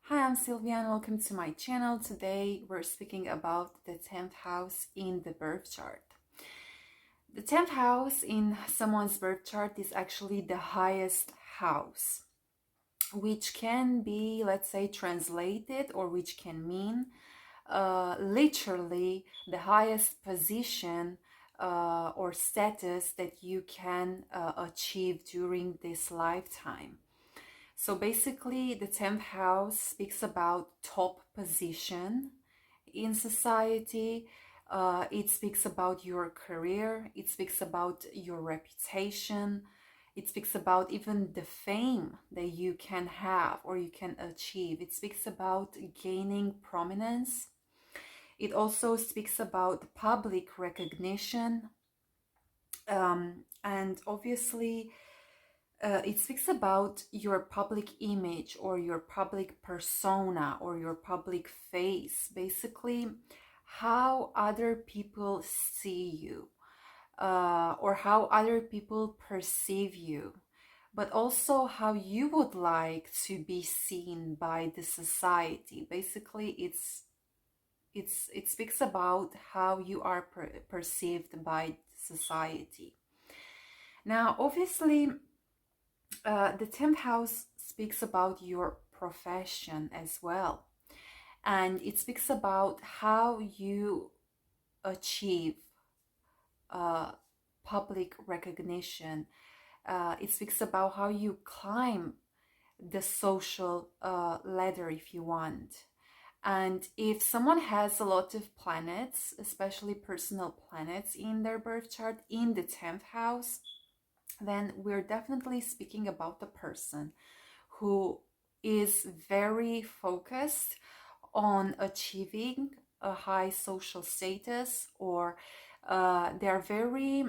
Hi, I'm Sylvia and welcome to my channel. Today we're speaking about the 10th house in the birth chart. The 10th house in someone's birth chart is actually the highest house, which can be, let's say, translated, or which can mean literally the highest position or status that you can achieve during this lifetime. So basically, the 10th house speaks about top position in society. It speaks about your career. It speaks about your reputation. It speaks about even the fame that you can have or you can achieve. It speaks about gaining prominence. It also speaks about public recognition. And obviously, it speaks about your public image or your public persona or your public face, basically how other people see you, or how other people perceive you, but also how you would like to be seen by the society. Basically, it speaks about how you are perceived by society. Now, obviously, the 10th house speaks about your profession as well. And it speaks about how you achieve public recognition. It speaks about how you climb the social ladder, if you want. And if someone has a lot of planets, especially personal planets in their birth chart in the 10th house, then we're definitely speaking about the person who is very focused on achieving a high social status, or they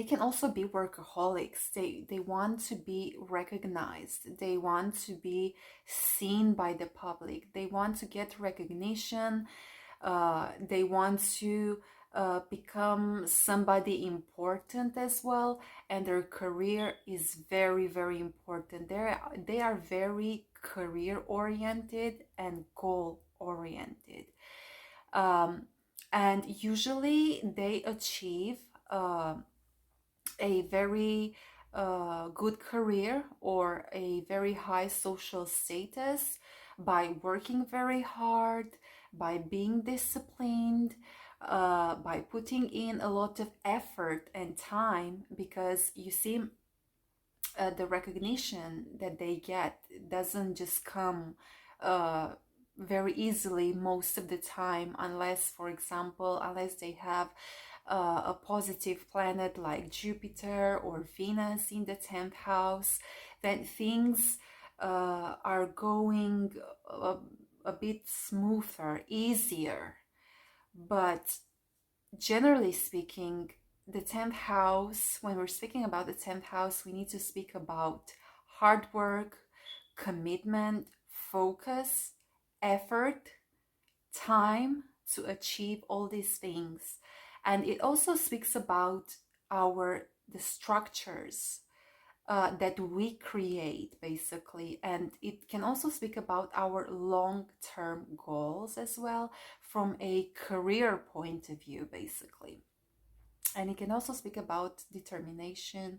can also be workaholics. They want to be recognized. They want to be seen by the public. They want to get recognition. They want to become somebody important as well, and their career is very, very important. They are very career oriented and goal oriented, and usually they achieve a very good career or a very high social status by working very hard, by being disciplined, by putting in a lot of effort and time, because you see, the recognition that they get doesn't just come very easily most of the time, unless, for example, unless they have a positive planet like Jupiter or Venus in the 10th house, then things are going a bit smoother, easier. But generally speaking, the 10th house, when we're speaking about the 10th house, we need to speak about hard work, commitment, focus, effort, time to achieve all these things. And it also speaks about the structures that we create, basically. And it can also speak about our long-term goals as well, from a career point of view, basically. And it can also speak about determination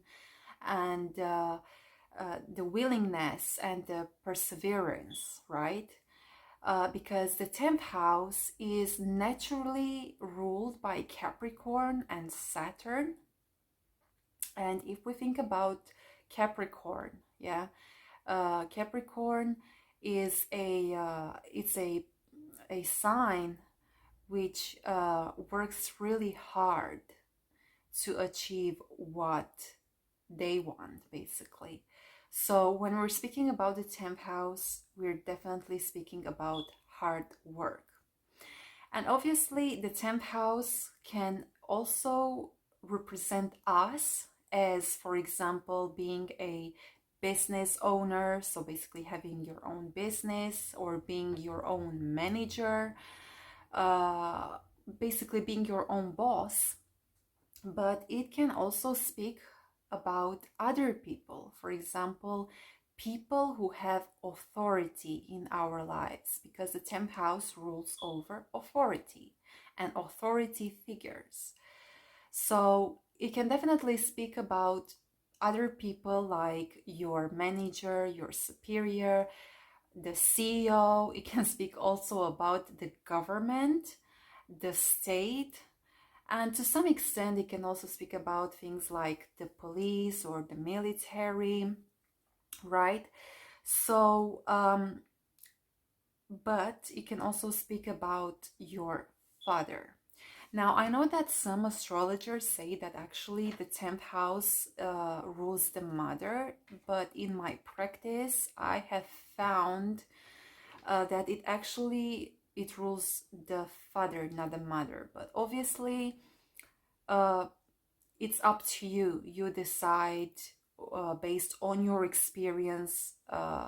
and the willingness and the perseverance, right? Because the 10th house is naturally ruled by Capricorn and Saturn. And if we think about Capricorn, yeah, Capricorn is a sign which works really hard to achieve what they want, basically. So when we're speaking about the 10th house, we're definitely speaking about hard work. And obviously, the 10th house can also represent us as, for example, being a business owner, so basically having your own business, or being your own manager, uh, basically being your own boss. But it can also speak about other people. For example, people who have authority in our lives, because the 10th house rules over authority and authority figures. So it can definitely speak about other people like your manager, your superior, the CEO. It can speak also about the government, the state, and to some extent, it can also speak about things like the police or the military, right? So, but it can also speak about your father. Now, I know that some astrologers say that actually the 10th house rules the mother, but in my practice, I have found that it rules the father, not the mother. But obviously, uh, it's up to you. You decide based on your experience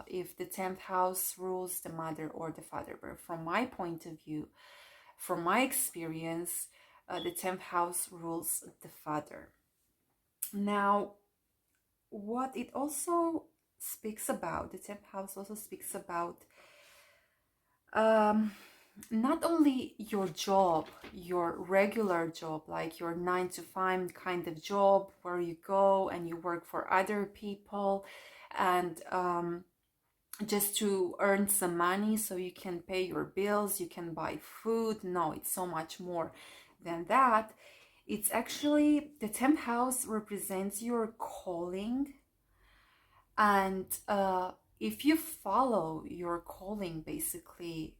if the 10th house rules the mother or the father. But from my point of view, from my experience, the 10th house rules the father. Now, what it also speaks about, the 10th house also speaks about um, not only your job, your regular job, like your 9 to 5 kind of job where you go and you work for other people and just to earn some money so you can pay your bills, you can buy food. No, it's so much more than that. It's actually the 10th house represents your calling, and if you follow your calling, basically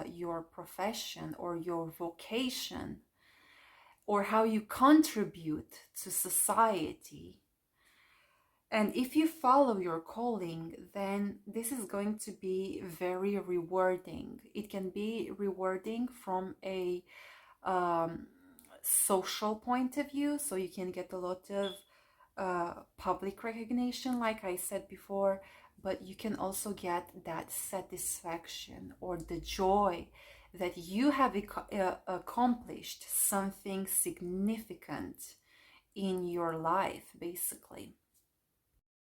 your profession or your vocation, or how you contribute to society, and if you follow your calling, then this is going to be very rewarding. It can be rewarding from a social point of view, so you can get a lot of public recognition, like I said before, but you can also get that satisfaction or the joy that you have accomplished something significant in your life, basically.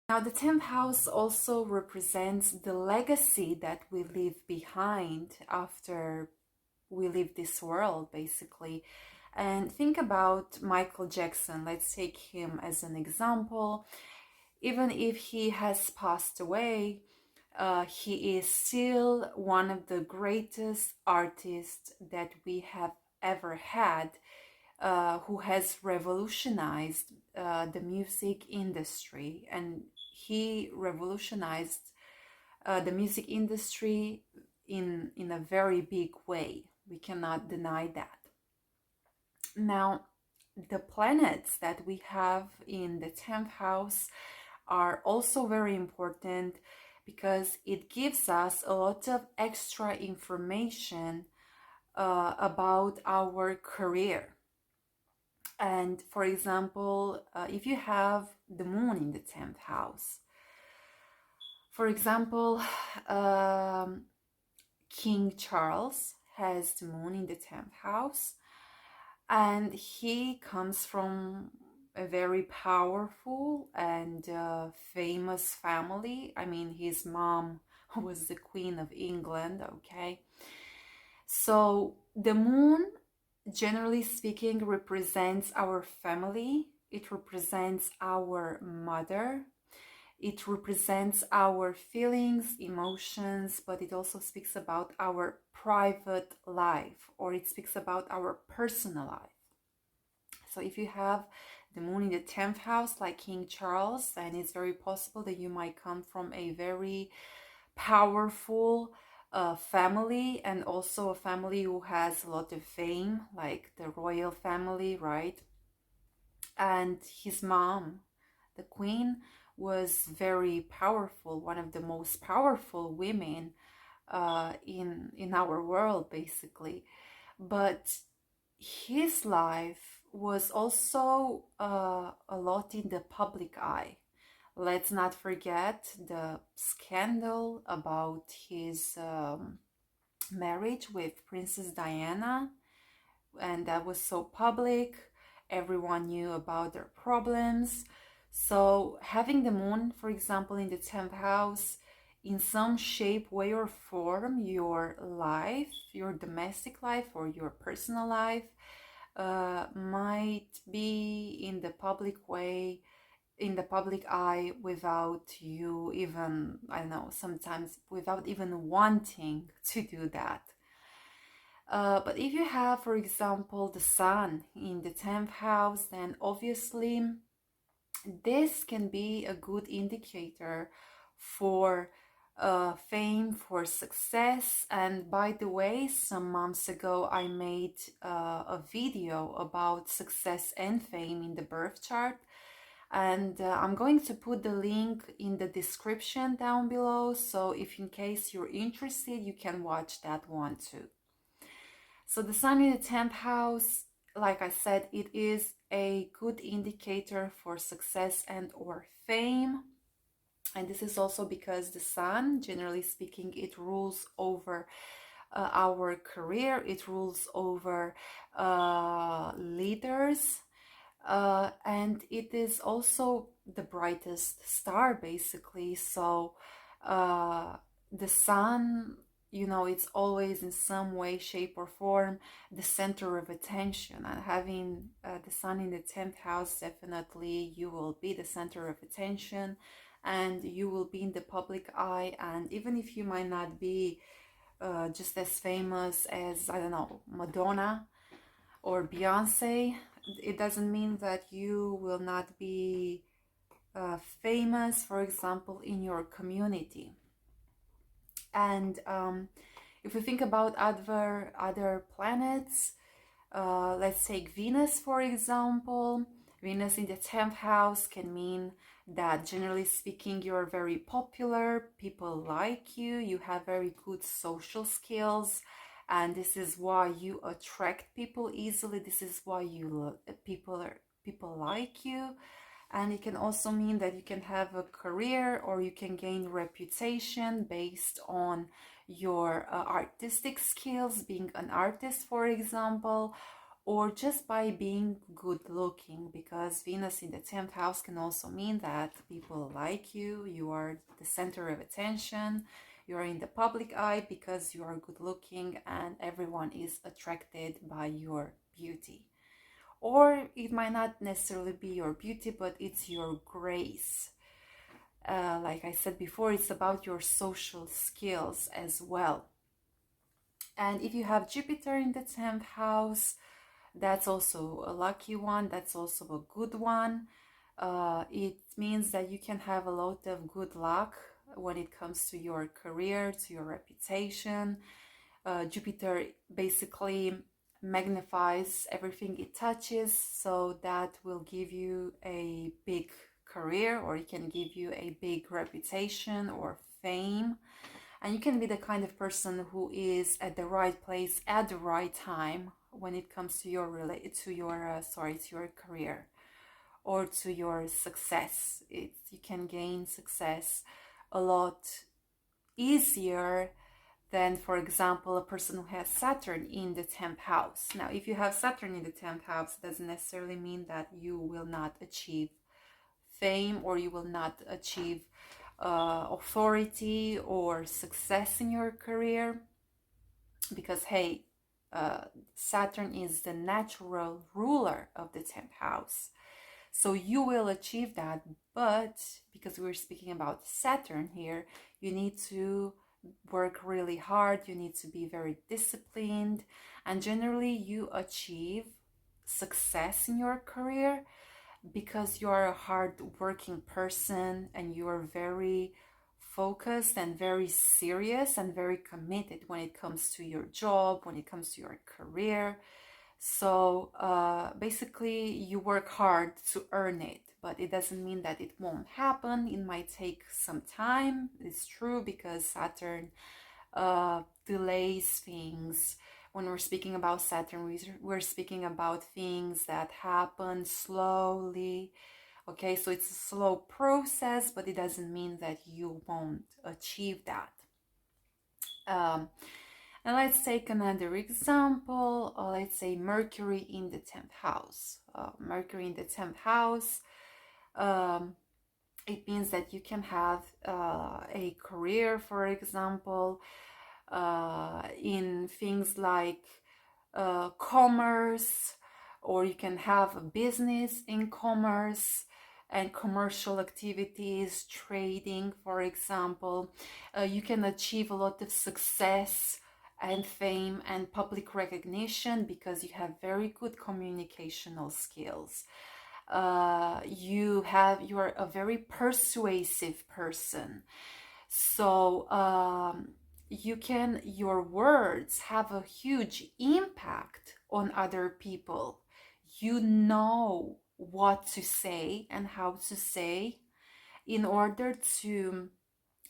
Now, the 10th house also represents the legacy that we leave behind after we leave this world, basically. And think about Michael Jackson. Let's take him as an example. Even if he has passed away, he is still one of the greatest artists that we have ever had, who has revolutionized the music industry. And he revolutionized the music industry in a very big way. We cannot deny that. Now, the planets that we have in the 10th house are also very important because it gives us a lot of extra information about our career. And for example, if you have the moon in the 10th house, for example, King Charles has the moon in the 10th house, and he comes from a very powerful and famous family. I mean, his mom was the Queen of England, okay? So the moon, generally speaking, represents our family. It represents our mother. It represents our feelings, emotions, but it also speaks about our private life, or it speaks about our personal life. So if you have the moon in the 10th house, like King Charles, then it's very possible that you might come from a very powerful family, and also a family who has a lot of fame, like the royal family, right? And his mom, the queen, was very powerful, one of the most powerful women in our world, basically. But his life was also a lot in the public eye. Let's not forget the scandal about his marriage with Princess Diana, and that was so public. Everyone knew about their problems. So having the moon, for example, in the 10th house in some shape, way, or form your life, your domestic life or your personal life, might be in the public way, in the public eye, without you even, I don't know, sometimes without even wanting to do that. But if you have, for example, the sun in the 10th house, then obviously this can be a good indicator for fame, for success. And by the way, some months ago, I made a video about success and fame in the birth chart. And I'm going to put the link in the description down below. So if in case you're interested, you can watch that one too. So the sun in the 10th house, like I said, it is a good indicator for success and or fame. And this is also because the sun, generally speaking, it rules over our career, it rules over leaders, and it is also the brightest star, basically. So the sun, you know, it's always in some way, shape, or form the center of attention. And having the sun in the 10th house, definitely you will be the center of attention and you will be in the public eye. And even if you might not be just as famous as, I don't know, Madonna or Beyonce, it doesn't mean that you will not be famous, for example, in your community. And if we think about other planets, let's take Venus, for example. Venus in the 10th house can mean that, generally speaking, you're very popular, people like you, you have very good social skills, and this is why you attract people easily. This is why people like you. And it can also mean that you can have a career or you can gain reputation based on your artistic skills, being an artist, for example, or just by being good looking, because Venus in the 10th house can also mean that people like you, you are the center of attention, you are in the public eye because you are good looking and everyone is attracted by your beauty. Or it might not necessarily be your beauty, but it's your grace. Like I said before, it's about your social skills as well. And if you have Jupiter in the 10th house, that's also a lucky one. That's also a good one. It means that you can have a lot of good luck when it comes to your career, to your reputation. Jupiter basically magnifies everything it touches, so that will give you a big career, or it can give you a big reputation or fame. And you can be the kind of person who is at the right place at the right time when it comes to your career or to your success. You can gain success a lot easier than, for example, a person who has Saturn in the 10th house. Now, if you have Saturn in the 10th house, it doesn't necessarily mean that you will not achieve fame or you will not achieve authority or success in your career, because hey, Saturn is the natural ruler of the 10th house. So you will achieve that, but because we're speaking about Saturn here, you need to work really hard, you need to be very disciplined, and generally you achieve success in your career because you are a hard-working person and you are very focused and very serious and very committed when it comes to your job, when it comes to your career. So basically you work hard to earn it, but it doesn't mean that it won't happen. It might take some time. It's true, because Saturn delays things. When we're speaking about Saturn, we're speaking about things that happen slowly. Okay, so it's a slow process, but it doesn't mean that you won't achieve that. And let's take another example. Let's say Mercury in the 10th house. Mercury in the 10th house. It means that you can have a career, for example, in things like commerce, or you can have a business in commerce and commercial activities, trading, for example. You can achieve a lot of success and fame and public recognition because you have very good communicational skills. You are a very persuasive person, so your words have a huge impact on other people. You know what to say and how to say in order to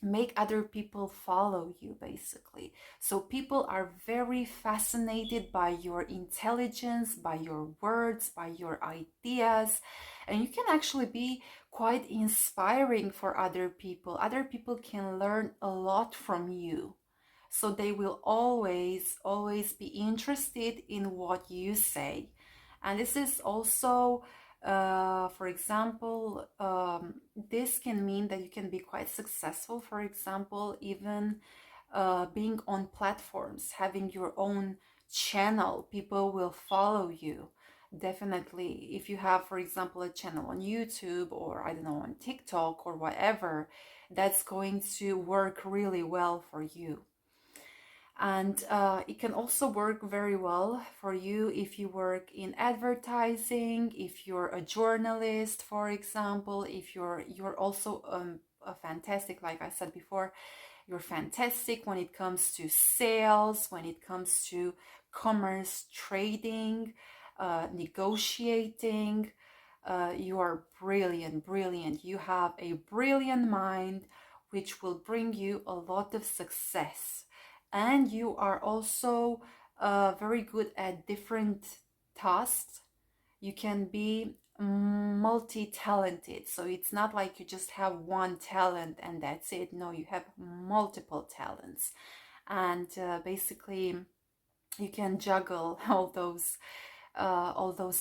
make other people follow you, basically. So people are very fascinated by your intelligence, by your words, by your ideas, and you can actually be quite inspiring for other people. Other people can learn a lot from you, so they will always be interested in what you say. And this is also, for example, this can mean that you can be quite successful, for example, even being on platforms, having your own channel. People will follow you. Definitely, if you have, for example, a channel on YouTube, or I don't know, on TikTok or whatever, that's going to work really well for you. And it can also work very well for you if you work in advertising, if you're a journalist, for example, if you're also a fantastic, like I said before, you're fantastic when it comes to sales, when it comes to commerce, trading, negotiating. You are brilliant, brilliant. You have a brilliant mind, which will bring you a lot of success. And you are also very good at different tasks. You can be multi-talented, so it's not like you just have one talent and that's it. No, you have multiple talents, and basically you can juggle all those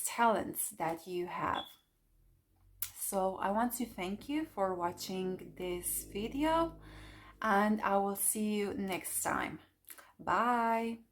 talents that you have. So I want to thank you for watching this video, and I will see you next time. Bye.